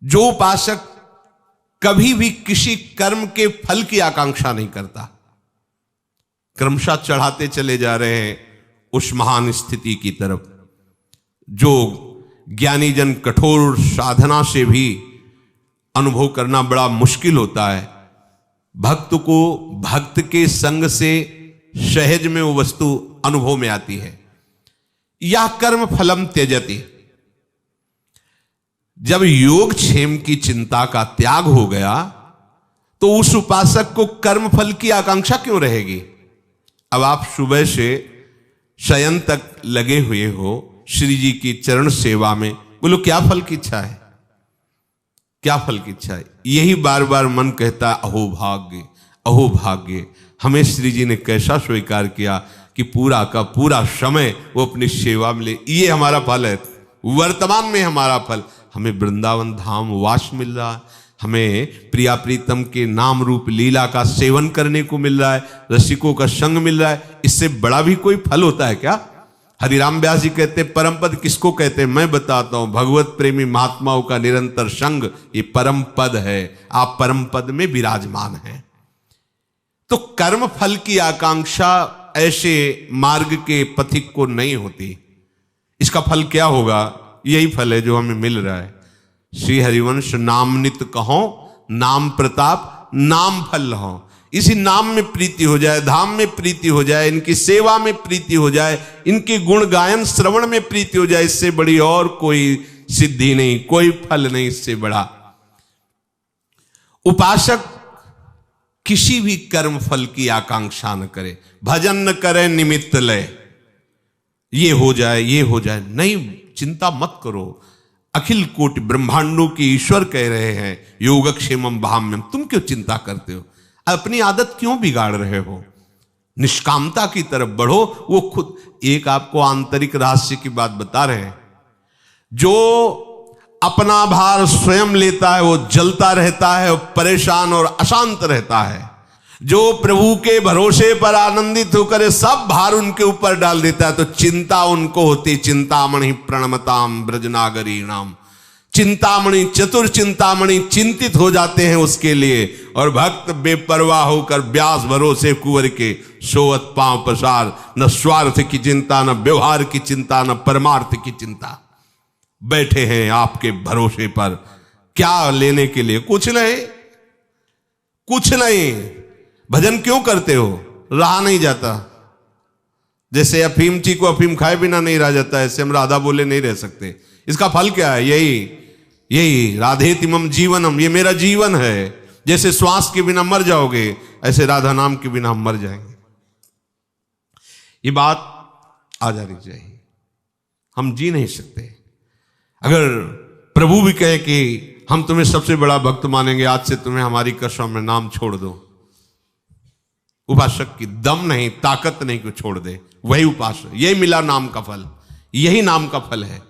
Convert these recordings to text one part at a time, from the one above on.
जो उपासक कभी भी किसी कर्म के फल की आकांक्षा नहीं करता, क्रमशः चढ़ाते चले जा रहे हैं उस महान स्थिति की तरफ जो ज्ञानी जन कठोर साधना से भी अनुभव करना बड़ा मुश्किल होता है। भक्त को भक्त के संग से सहज में वो वस्तु अनुभव में आती है। या कर्म फलम त्यजति, जब योगक्षेम की चिंता का त्याग हो गया तो उस उपासक को कर्म फल की आकांक्षा क्यों रहेगी। अब आप सुबह से शयन तक लगे हुए हो श्री जी की चरण सेवा में, बोलो क्या फल की इच्छा है, क्या फल की इच्छा है। यही बार बार मन कहता है अहो भाग्य, अहो भाग्य, हमें श्री जी ने कैसा स्वीकार किया कि पूरा का पूरा समय वो अपनी सेवा में ले। ये हमारा फल है, वर्तमान में हमारा फल। हमें वृंदावन धाम वास मिल रहा है, हमें प्रिया प्रीतम के नाम रूप लीला का सेवन करने को मिल रहा है, रसिकों का संग मिल रहा है। इससे बड़ा भी कोई फल होता है क्या। हरिराम व्यास जी कहते परम पद किसको कहते हैं, मैं बताता हूं, भगवत प्रेमी महात्माओं का निरंतर संग ये परम पद है। आप परम पद में विराजमान हैं। तो कर्म फल की आकांक्षा ऐसे मार्ग के पथिक को नहीं होती। इसका फल क्या होगा, यही फल है जो हमें मिल रहा है। श्री हरिवंश नाम नित कहो, नाम प्रताप नाम फल हो। इसी नाम में प्रीति हो जाए, धाम में प्रीति हो जाए, इनकी सेवा में प्रीति हो जाए, इनके गुण गायन श्रवण में प्रीति हो जाए, इससे बड़ी और कोई सिद्धि नहीं, कोई फल नहीं इससे बड़ा। उपासक किसी भी कर्म फल की आकांक्षा न करे, भजन न करे निमित्त लय, ये हो जाए ये हो जाए, नहीं, चिंता मत करो। अखिल कोटि ब्रह्मांडों के ईश्वर कह रहे हैं योगक्षेमम भाम्यम, तुम क्यों चिंता करते हो, अपनी आदत क्यों बिगाड़ रहे हो, निष्कामता की तरफ बढ़ो। वो खुद एक आपको आंतरिक रहस्य की बात बता रहे हैं। जो अपना भार स्वयं लेता है वो जलता रहता है, परेशान और अशांत रहता है। जो प्रभु के भरोसे पर आनंदित होकर सब भार उनके ऊपर डाल देता है तो चिंता उनको होती। चिंतामणि प्रणमताम ब्रजनागरी नाम, चिंतामणि चतुर चिंतामणि चिंतित हो जाते हैं उसके लिए। और भक्त बेपरवाह होकर व्यास भरोसे कुंवर के सोवत पांव पसार, न स्वार्थ की चिंता, न व्यवहार की चिंता, न परमार्थ की चिंता, बैठे हैं आपके भरोसे पर। क्या लेने के लिए, कुछ नहीं, कुछ नहीं। भजन क्यों करते हो, रहा नहीं जाता। जैसे अफीमची को अफीम खाए बिना नहीं रह जाता, ऐसे हम राधा बोले नहीं रह सकते। इसका फल क्या है, यही राधे तिमम जीवनम, ये मेरा जीवन है। जैसे श्वास के बिना मर जाओगे ऐसे राधा नाम के बिना हम मर जाएंगे। ये बात आ जानी चाहिए, हम जी नहीं सकते। अगर प्रभु भी कहे कि हम तुम्हें सबसे बड़ा भक्त मानेंगे, आज से तुम्हें हमारी कसम में नाम छोड़ दो, उपासक की दम नहीं, ताकत नहीं कि छोड़ दे, वही उपासक। यही मिला नाम का फल, यही नाम का फल है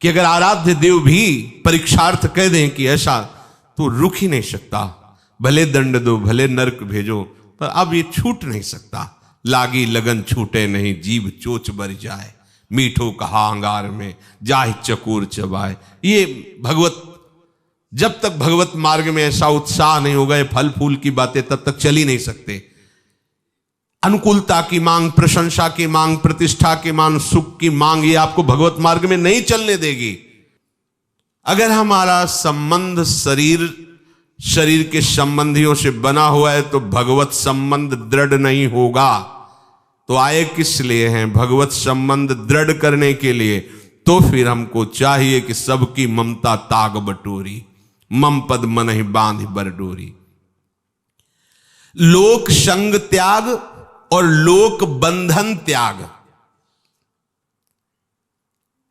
कि अगर आराध्य देव भी परीक्षार्थ कह दें कि ऐसा, तो रुक ही नहीं सकता। भले दंड दो, भले नरक भेजो, पर अब ये छूट नहीं सकता। लागी लगन छूटे नहीं, जीभ चोच बर जाए, मीठो कहा अंगार में जाहि चकोर चबाए। ये भगवत, जब तक भगवत मार्ग में ऐसा उत्साह नहीं होगा, ये फल फूल की बातें तब तक चल ही नहीं सकते। अनुकूलता की मांग, प्रशंसा की मांग, प्रतिष्ठा की मांग, सुख की मांग, ये आपको भगवत मार्ग में नहीं चलने देगी। अगर हमारा संबंध शरीर के संबंधियों से बना हुआ है तो भगवत संबंध दृढ़ नहीं होगा। तो आए किस लिए हैं, भगवत संबंध दृढ़ करने के लिए। तो फिर हमको चाहिए कि सबकी ममता ताग बटोरी, मम पद मन ही बांध बर डोरी। लोक संग त्याग और लोक बंधन त्याग,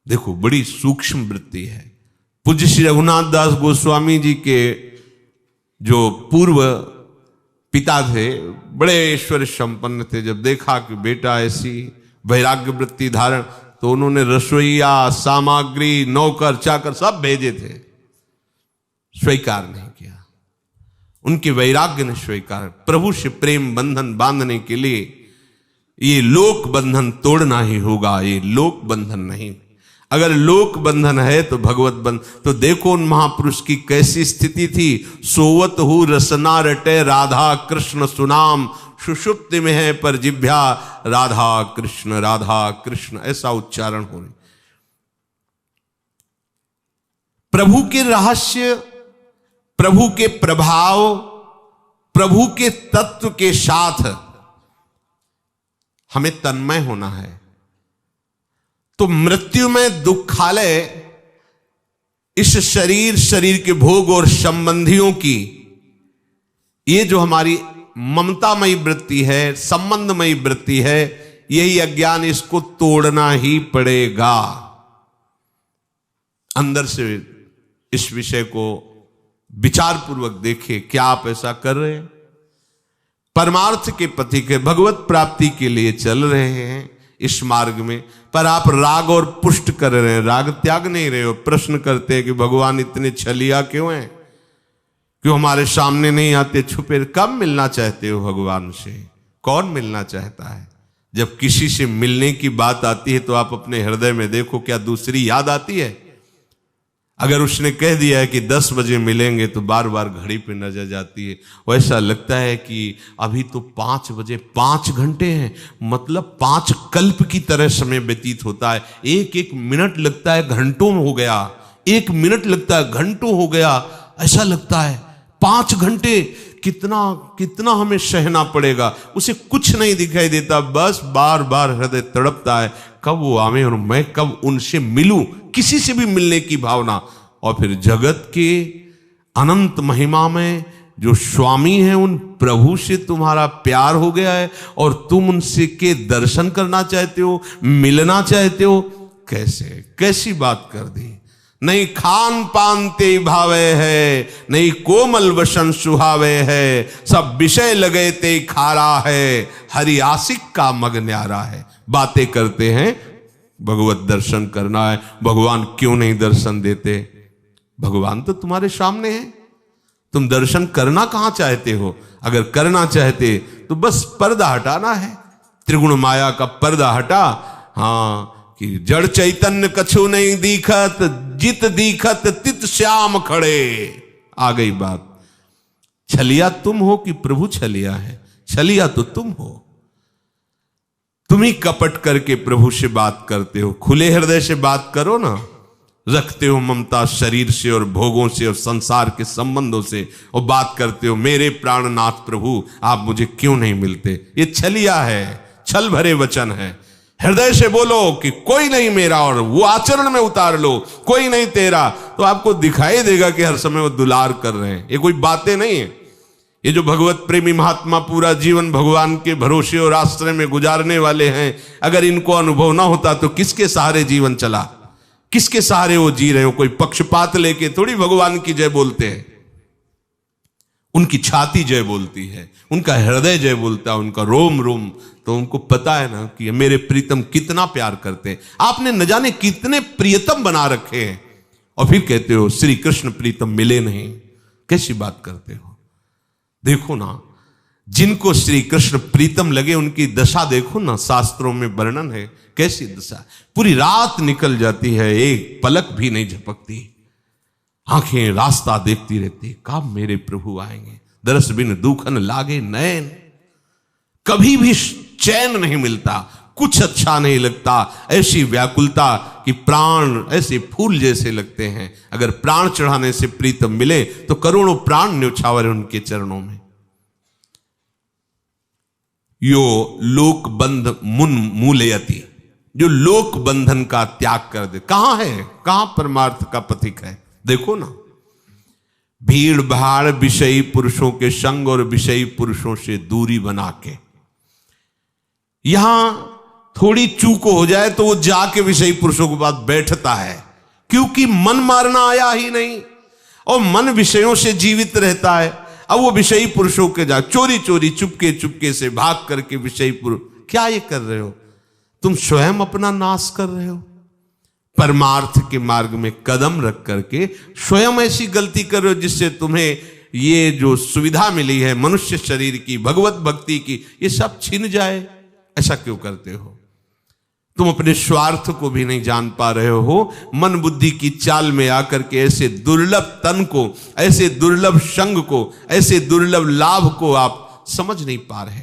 देखो बड़ी सूक्ष्म वृत्ति है। पूज्य श्री रघुनाथ दास गोस्वामी जी के जो पूर्व पिता थे, बड़े ऐश्वर्य संपन्न थे। जब देखा कि बेटा ऐसी वैराग्य वृत्ति धारण, तो उन्होंने रसोईया, सामग्री, नौकर चाकर सब भेजे थे, स्वीकार नहीं किया। उनके वैराग्य ने स्वीकार। प्रभु से प्रेम बंधन बांधने के लिए ये लोक बंधन तोड़ना ही होगा, ये लोक बंधन नहीं। अगर लोक बंधन है तो भगवत बंधन। तो देखो उन महापुरुष की कैसी स्थिति थी। सोवत हु रसना रटे राधा कृष्ण सुनाम, सुषुप्ति में है पर जिभ्या राधा कृष्ण ऐसा उच्चारण हो रही। प्रभु के रहस्य, प्रभु के प्रभाव, प्रभु के तत्व के साथ हमें तन्मय होना है। तो मृत्यु में दुखालय इस शरीर के भोग और संबंधियों की ये जो हमारी ममतामयी वृत्ति है, संबंधमयी वृत्ति है, यही अज्ञान, इसको तोड़ना ही पड़ेगा। अंदर से इस विषय को विचार पूर्वक देखिए, क्या आप ऐसा कर रहे हैं? परमार्थ के पथि के भगवत प्राप्ति के लिए चल रहे हैं इस मार्ग में, पर आप राग और पुष्ट कर रहे हैं, राग त्याग नहीं रहे हो। प्रश्न करते हैं कि भगवान इतने छलिया क्यों हैं, क्यों हमारे सामने नहीं आते, छुपे? कब मिलना चाहते हो भगवान से? कौन मिलना चाहता है? जब किसी से मिलने की बात आती है तो आप अपने हृदय में देखो, क्या दूसरी याद आती है? अगर उसने कह दिया है कि 10 बजे मिलेंगे तो बार बार घड़ी पे नजर जाती है। वैसा लगता है कि अभी तो 5 बजे, 5 घंटे हैं, मतलब 5 कल्प की तरह समय व्यतीत होता है। एक एक मिनट लगता है घंटों हो गया, 1 मिनट लगता है घंटों हो गया, ऐसा लगता है। 5 घंटे कितना हमें सहना पड़ेगा। उसे कुछ नहीं दिखाई देता, बस बार बार हृदय तड़पता है कब वो आवे और मैं कब उनसे मिलूं, किसी से भी मिलने की भावना। और फिर जगत के अनंत महिमा में जो स्वामी है, उन प्रभु से तुम्हारा प्यार हो गया है और तुम उनसे के दर्शन करना चाहते हो, मिलना चाहते हो। कैसी बात कर दी। नहीं खान पान ते भावे है, नहीं कोमल वसन सुहावे है, सब विषय लगे ते खारा है, हरि आशिक का मग न्यारा है। बातें करते हैं, भगवत दर्शन करना है, भगवान क्यों नहीं दर्शन देते? भगवान तो तुम्हारे सामने है, तुम दर्शन करना कहां चाहते हो? अगर करना चाहते तो बस पर्दा हटाना है, त्रिगुण माया का पर्दा हटा। हाँ, कि जड़ चैतन्य कछु नहीं दिखत, जित दिखत तित श्याम खड़े। आ गई बात। छलिया तुम हो कि प्रभु छलिया है? छलिया तो तुम हो। तुम ही कपट करके प्रभु से बात करते हो। खुले हृदय से बात करो ना। रखते हो ममता शरीर से और भोगों से और संसार के संबंधों से, और बात करते हो मेरे प्राणनाथ प्रभु आप मुझे क्यों नहीं मिलते। ये छलिया है, छल भरे वचन है। हृदय से बोलो कि कोई नहीं मेरा, और वो आचरण में उतार लो कोई नहीं तेरा, तो आपको दिखाई देगा कि हर समय वो दुलार कर रहे हैं। ये कोई बातें नहीं है। ये जो भगवत प्रेमी महात्मा पूरा जीवन भगवान के भरोसे और आश्रय में गुजारने वाले हैं, अगर इनको अनुभव ना होता तो किसके सहारे जीवन चला, किसके सहारे वो जी रहे हो? कोई पक्षपात लेके थोड़ी भगवान की जय बोलते हैं। उनकी छाती जय बोलती है, उनका हृदय जय बोलता है, उनका रोम रोम। तो उनको पता है ना कि मेरे प्रीतम कितना प्यार करते हैं। आपने न जाने कितने प्रियतम बना रखे हैं, और फिर कहते हो श्री कृष्ण प्रीतम मिले नहीं। कैसी बात करते हो? देखो ना, जिनको श्री कृष्ण प्रीतम लगे उनकी दशा देखो ना, शास्त्रों में वर्णन है कैसी दशा। पूरी रात निकल जाती है, एक पलक भी नहीं झपकती, आंखें रास्ता देखती रहती, कब मेरे प्रभु आएंगे। दरस बिन दुखन लागे नैन, कभी भी चैन नहीं मिलता, कुछ अच्छा नहीं लगता। ऐसी व्याकुलता कि प्राण ऐसे फूल जैसे लगते हैं। अगर प्राण चढ़ाने से प्रीतम मिले तो करोड़ों प्राण न्योछावर उनके चरणों में। यो लोक बंध मुन मूलयति, जो लोक बंधन का त्याग कर दे। कहां है, कहां परमार्थ का पथिक है? देखो ना, भीड़ भाड़ विषयी पुरुषों के संग और विषयी पुरुषों से दूरी बना के, यहां थोड़ी चूक हो जाए तो वो जाके विषयी पुरुषों के पास बैठता है, क्योंकि मन मारना आया ही नहीं और मन विषयों से जीवित रहता है। अब वो विषयी पुरुषों के जा चोरी चोरी चुपके चुपके से भाग करके विषयी पुरुष। क्या ये कर रहे हो? तुम स्वयं अपना नाश कर रहे हो। परमार्थ के मार्ग में कदम रख करके स्वयं ऐसी गलती कर रहे हो जिससे तुम्हें ये जो सुविधा मिली है मनुष्य शरीर की, भगवत भक्ति की, ये सब छिन जाए। ऐसा क्यों करते हो? तुम अपने स्वार्थ को भी नहीं जान पा रहे हो। मन बुद्धि की चाल में आकर के ऐसे दुर्लभ तन को, ऐसे दुर्लभ संग को, ऐसे दुर्लभ लाभ को आप समझ नहीं पा रहे।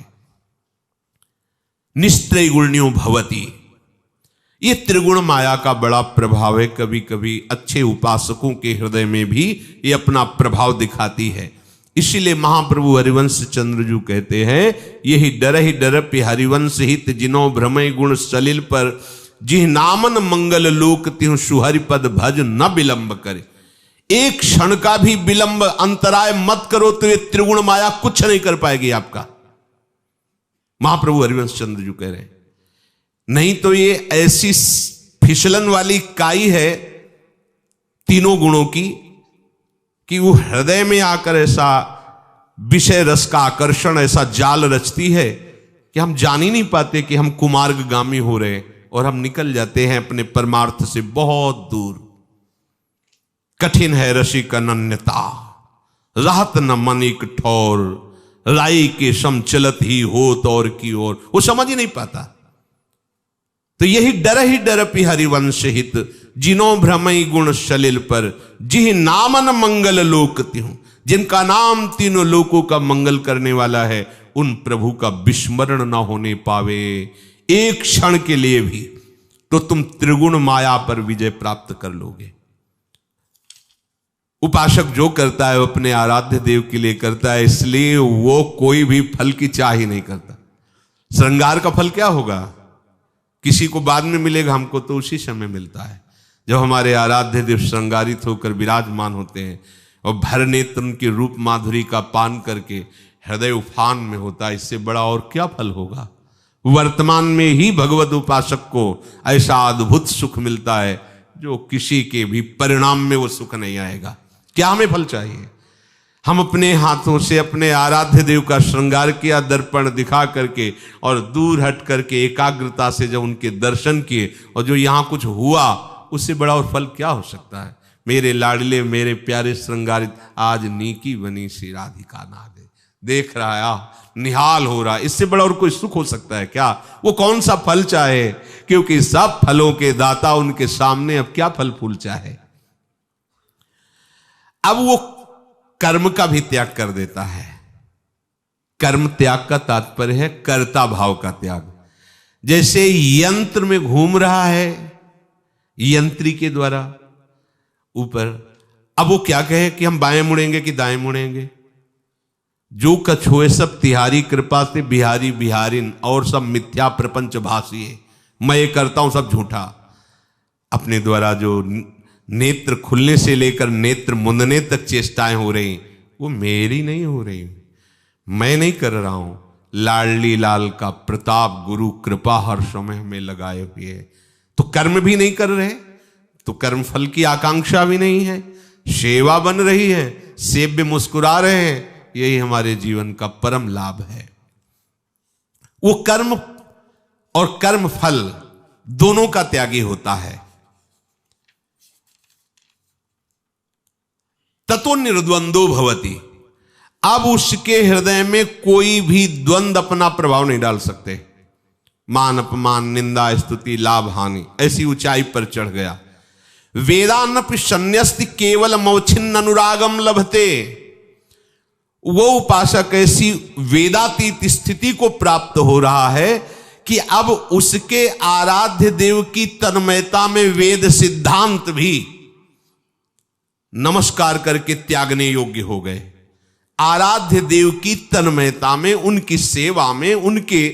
निस्त्रैगुण्यो भवति, ये त्रिगुण माया का बड़ा प्रभाव है। कभी कभी अच्छे उपासकों के हृदय में भी ये अपना प्रभाव दिखाती है। इसीलिए महाप्रभु हरिवंश चंद्रजू कहते हैं, यही डर हरिवंश हित जिनो भ्रमय गुण सलिल पर, जिह नामन मंगल लोक तिहु सुहरिपद भज न विलंब करे। एक क्षण का भी विलंब अंतराय मत करो तो ये त्रिगुण माया कुछ नहीं कर पाएगी आपका। महाप्रभु हरिवंश चंद्रजू कह रहे हैं, नहीं तो ये ऐसी फिसलन वाली काई है तीनों गुणों की कि वो हृदय में आकर ऐसा विषय रस का आकर्षण, ऐसा जाल रचती है कि हम जान ही नहीं पाते कि हम कुमार्गगामी हो रहे हैं और हम निकल जाते हैं अपने परमार्थ से बहुत दूर। कठिन है रसिक अनन्यता, राहत न मन एक ठौर, राई के सम चलत ही होत और की ओर। वो समझ ही नहीं पाता। तो यही डर हरिवंश हित जिनो भ्रमई गुण सलिल पर, जिह नामन मंगल लोक तिहु, जिनका नाम तीनों लोकों का मंगल करने वाला है, उन प्रभु का विस्मरण ना होने पावे एक क्षण के लिए भी, तो तुम त्रिगुण माया पर विजय प्राप्त कर लोगे। उपासक जो करता है वो अपने आराध्य देव के लिए करता है, इसलिए वो कोई भी फल की चाह ही नहीं करता। श्रृंगार का फल क्या होगा? किसी को बाद में मिलेगा, हमको तो उसी समय मिलता है जब हमारे आराध्य देव श्रृंगारित होकर विराजमान होते हैं और भर नेत्र उनके रूप माधुरी का पान करके हृदय उफान में होता है। इससे बड़ा और क्या फल होगा? वर्तमान में ही भगवत उपासक को ऐसा अद्भुत सुख मिलता है जो किसी के भी परिणाम में वो सुख नहीं आएगा। क्या हमें फल चाहिए? हम अपने हाथों से अपने आराध्य देव का श्रृंगार किया, दर्पण दिखा करके, और दूर हट करके एकाग्रता से जब उनके दर्शन किए, और जो यहाँ कुछ हुआ उससे बड़ा और फल क्या हो सकता है? मेरे लाडले मेरे प्यारे श्रृंगारित, आज नीकी बनी सी राधिका नादे, देख रहा है, निहाल हो रहा है, इससे बड़ा और कोई सुख हो सकता है क्या? वो कौन सा फल चाहे, क्योंकि सब फलों के दाता उनके सामने, अब क्या फल फूल चाहे। अब वो कर्म का भी त्याग कर देता है। कर्म त्याग का तात्पर्य है कर्ता भाव का त्याग। जैसे यंत्र में घूम रहा है, यंत्री के द्वारा ऊपर, अब वो क्या कहे कि हम बाएं मुड़ेंगे कि दाएं मुड़ेंगे? जो कछ होए सब तिहारी कृपा से, बिहारी बिहारिन, और सब मिथ्या प्रपंच भाषिए, मैं ये करता हूं सब झूठा। अपने द्वारा जो नेत्र खुलने से लेकर नेत्र मुंदने तक चेष्टाएं हो रही, वो मेरी नहीं हो रही, मैं नहीं कर रहा हूं। लाडली लाल का प्रताप गुरु कृपा हर समय हमें लगाए हुए है। तो कर्म भी नहीं कर रहे, तो कर्म फल की आकांक्षा भी नहीं है, सेवा बन रही है, सेव्य मुस्कुरा रहे हैं, यही हमारे जीवन का परम लाभ है। वो कर्म और कर्म फल दोनों का त्यागी होता है। ततो निर्द्वंदो भवति, अब उसके हृदय में कोई भी द्वंद अपना प्रभाव नहीं डाल सकते। मान अपमान निंदा स्तुति लाभ हानि ऐसी ऊंचाई पर चढ़ गया। वेदानपि संन्यस्ति केवल मौछिन्न अनुरागम लभते, वो उपासक ऐसी वेदातीत स्थिति को प्राप्त हो रहा है कि अब उसके आराध्य देव की तन्मयता में वेद सिद्धांत भी नमस्कार करके त्यागने योग्य हो गए। आराध्य देव की तन्मयता में, उनकी सेवा में, उनके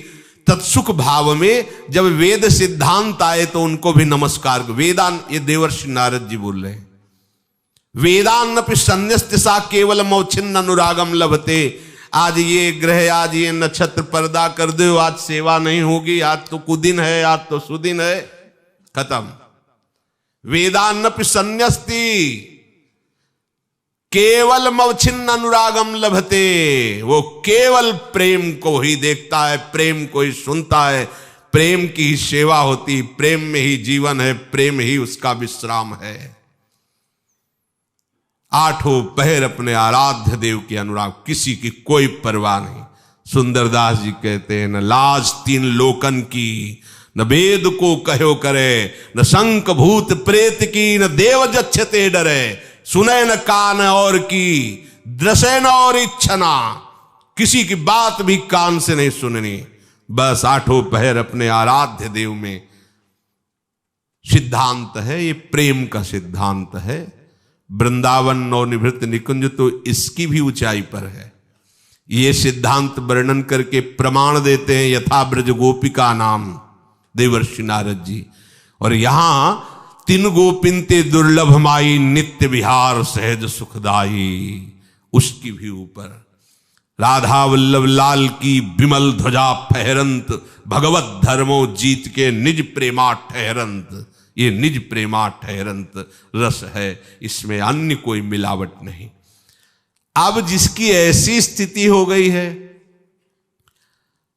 तत्सुख भाव में जब वेद सिद्धांत आए तो उनको भी नमस्कार। वेदान, ये देवर्षि नारद जी बोल रहे हैं, वेदान्नपि संन्यस्त सा केवल मौछिन्न अनुरागम लभते। आज ये ग्रह, आज ये नक्षत्र पर्दा कर दो, आज सेवा नहीं होगी, आज तो कुदिन है, आज तो सुदिन है, खत्म। वेदान्नपि संन्यस्ति केवल मवच्छिन्न अनुरागम लभते, वो केवल प्रेम को ही देखता है, प्रेम को ही सुनता है, प्रेम की ही सेवा होती, प्रेम में ही जीवन है, प्रेम ही उसका विश्राम है। आठों पहर अपने आराध्य देव के अनुराग, किसी की कोई परवाह नहीं। सुंदरदास जी कहते हैं, न लाज तीन लोकन की, न वेद को कहो करे, न शंख भूत प्रेत की, न देव जच्छते डरे, सुने न कान और की, दृशे न और इच्छना, किसी की बात भी कान से नहीं सुननी, बस आठों पहर अपने आराध्य देव में। सिद्धांत है ये, प्रेम का सिद्धांत है। वृंदावन नवनिवृत्त निकुंज तो इसकी भी ऊंचाई पर है। ये सिद्धांत वर्णन करके प्रमाण देते हैं यथा ब्रज गोपिका नाम देवर्षि नारद जी। और यहां तीन गोपिनते दुर्लभ माई, नित्य विहार सहज सुखदाई, उसकी भी ऊपर राधा वल्लभ लाल की विमल ध्वजा फहरंत, भगवत धर्मो जीत के निज प्रेमा ठहरंत। ये निज प्रेमा ठहरंत रस है, इसमें अन्य कोई मिलावट नहीं। अब जिसकी ऐसी स्थिति हो गई है,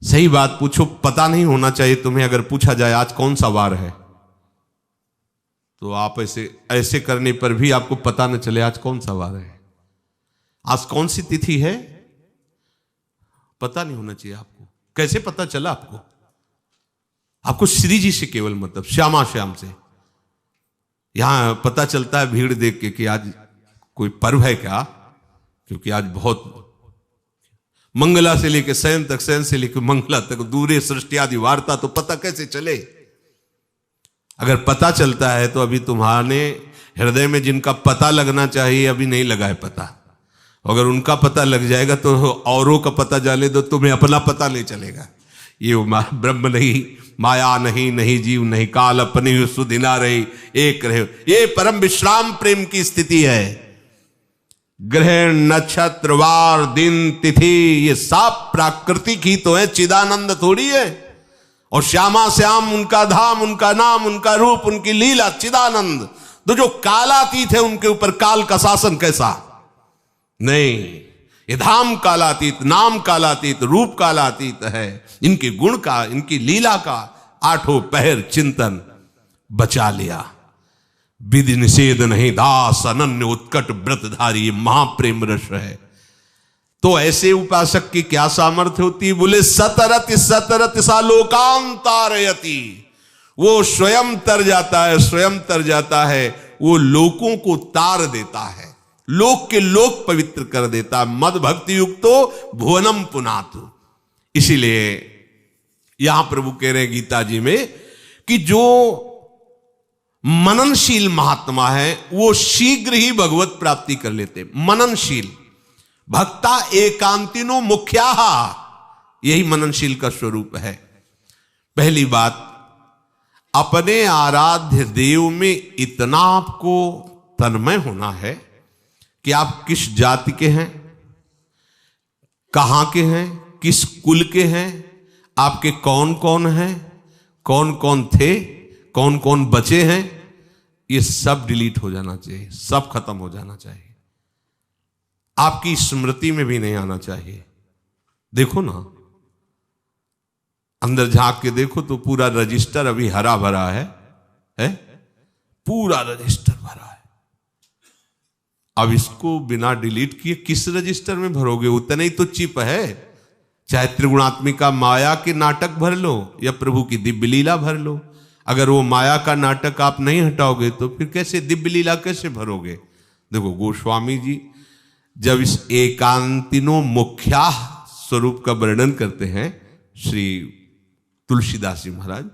सही बात पूछो, पता नहीं होना चाहिए तुम्हें। अगर पूछा जाए आज कौन सा वार है, तो आप ऐसे करने पर भी आपको पता न चले आज कौन सा वार है, आज कौन सी तिथि है, पता नहीं होना चाहिए आपको। कैसे पता चला आपको? आपको श्री जी से केवल मतलब, श्यामा श्याम से। यहां पता चलता है भीड़ देख के कि आज कोई पर्व है क्या, क्योंकि आज बहुत मंगला से लेकर शयन तक, शयन से लेकर मंगला तक, दूरे सृष्टि आदि वार्ता, तो पता कैसे चले? अगर पता चलता है तो अभी तुम्हारे हृदय में जिनका पता लगना चाहिए अभी नहीं लगा है पता। अगर उनका पता लग जाएगा तो औरों का पता जाने दो, तुम्हें अपना पता नहीं चलेगा। ये ब्रह्म नहीं, माया नहीं, नहीं जीव नहीं काल, अपनी सुधिना रही एक रहे। ये परम विश्राम प्रेम की स्थिति है। ग्रह नक्षत्र वार दिन तिथि ये सब प्राकृतिक ही तो है, चिदानंद थोड़ी है। और श्यामा श्याम उनका धाम, उनका नाम, उनका रूप, उनकी लीला चिदानंद। तो जो कालातीत है उनके ऊपर काल का शासन कैसा? नहीं, ये धाम कालातीत, नाम कालातीत, रूप कालातीत है। इनके गुण का, इनकी लीला का आठों पहर चिंतन बचा लिया। विधि निषेध नहीं दास, अनन्य उत्कट व्रतधारी, महाप्रेम रस है। तो ऐसे उपासक की क्या सामर्थ्य होती है? बोले सतरति सतरति सा लोकांतारयति, वो स्वयं तर जाता है, स्वयं तर जाता है, वो लोकों को तार देता है, लोक के लोक पवित्र कर देता। मद भक्ति युक्तो भुवनम पुनातु। इसीलिए यहां प्रभु कह रहे हैं गीता जी में कि जो मननशील महात्मा है वो शीघ्र ही भगवत प्राप्ति कर लेते। मननशील भक्ता एकांतिनो मुख्याः, यही मननशील का स्वरूप है। पहली बात, अपने आराध्य देव में इतना आपको तन्मय होना है कि आप किस जाति के हैं, कहां के हैं, किस कुल के हैं, आपके कौन कौन हैं, कौन कौन थे, कौन कौन बचे हैं, ये सब डिलीट हो जाना चाहिए, सब खत्म हो जाना चाहिए। आपकी स्मृति में भी नहीं आना चाहिए। देखो ना, अंदर झांक के देखो तो पूरा रजिस्टर अभी हरा भरा है? पूरा रजिस्टर भरा है। अब इसको बिना डिलीट किए किस रजिस्टर में भरोगे? उतना ही तो चिप है। चाहे त्रिगुणात्मिका माया के नाटक भर लो या प्रभु की दिव्य लीला भर लो। अगर वो माया का नाटक आप नहीं हटाओगे तो फिर कैसे दिव्य लीला कैसे भरोगे? देखो गोस्वामी जी जब इस एकांतिनो मुख्या स्वरूप का वर्णन करते हैं श्री तुलसीदास जी महाराज,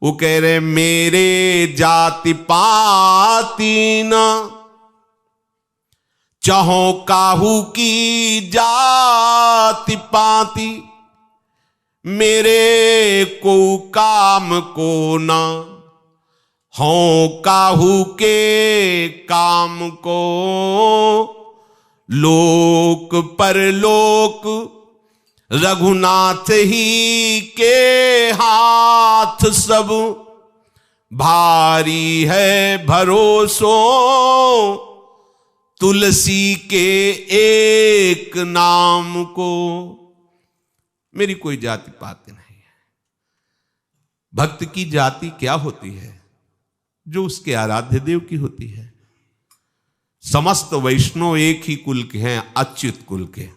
वो कह रहे मेरे जाति पाती न चाहो काहू की जाति पाती, मेरे को काम को न हो काहू के काम को, लोक परलोक रघुनाथ ही के हाथ सब, भारी है भरोसो तुलसी के एक नाम को। मेरी कोई जाति पाति नहीं है। भक्त की जाति क्या होती है? जो उसके आराध्य देव की होती है। समस्त वैष्णव एक ही कुल के हैं, अच्युत कुल के।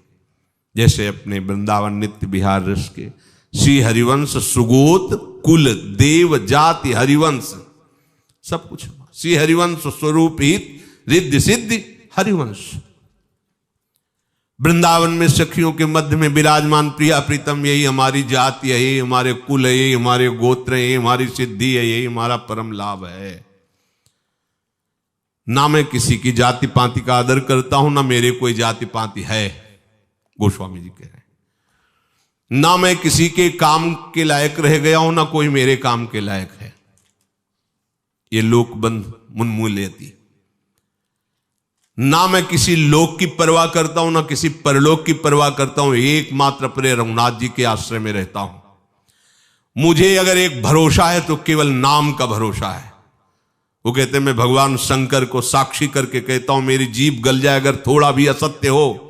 जैसे अपने वृंदावन नित्य विहार रस के श्री हरिवंश सुगोत कुल देव जाति हरिवंश सब कुछ। श्री हरिवंश स्वरूप हित रिद्धि सिद्धि हरिवंश। वृंदावन में सखियों के मध्य में विराजमान प्रिया प्रीतम, यही हमारी जाति है, यही हमारे कुल है, यही हमारे गोत्र है, यही हमारी सिद्धि है, यही हमारा परम लाभ है। ना मैं किसी की जाति पाति का आदर करता हूं, ना मेरे कोई जाति पाति है, गोस्वामी जी कह रहे हैं। ना मैं किसी के काम के लायक रह गया हूं, ना कोई मेरे काम के लायक है। ये लोकबंध मुन्मूल्यति। ना मैं किसी लोक की परवाह करता हूं, ना किसी परलोक की परवाह करता हूं, एकमात्र प्रिय रघुनाथ जी के आश्रय में रहता हूं। मुझे अगर एक भरोसा है तो केवल नाम का भरोसा है। वो कहते हैं मैं भगवान शंकर को साक्षी करके कहता हूं, मेरी जीभ गल जाए अगर थोड़ा भी असत्य हो,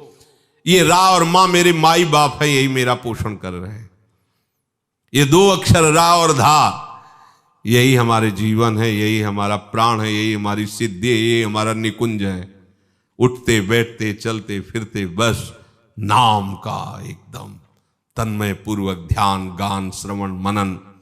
ये रा और मां मेरे माई बाप है, यही मेरा पोषण कर रहे हैं। ये दो अक्षर रा और धा, यही हमारे जीवन है, यही हमारा प्राण है, यही हमारी सिद्धि है, यही हमारा निकुंज है। उठते बैठते चलते फिरते बस नाम का एकदम तन्मय पूर्वक ध्यान गान श्रवण मनन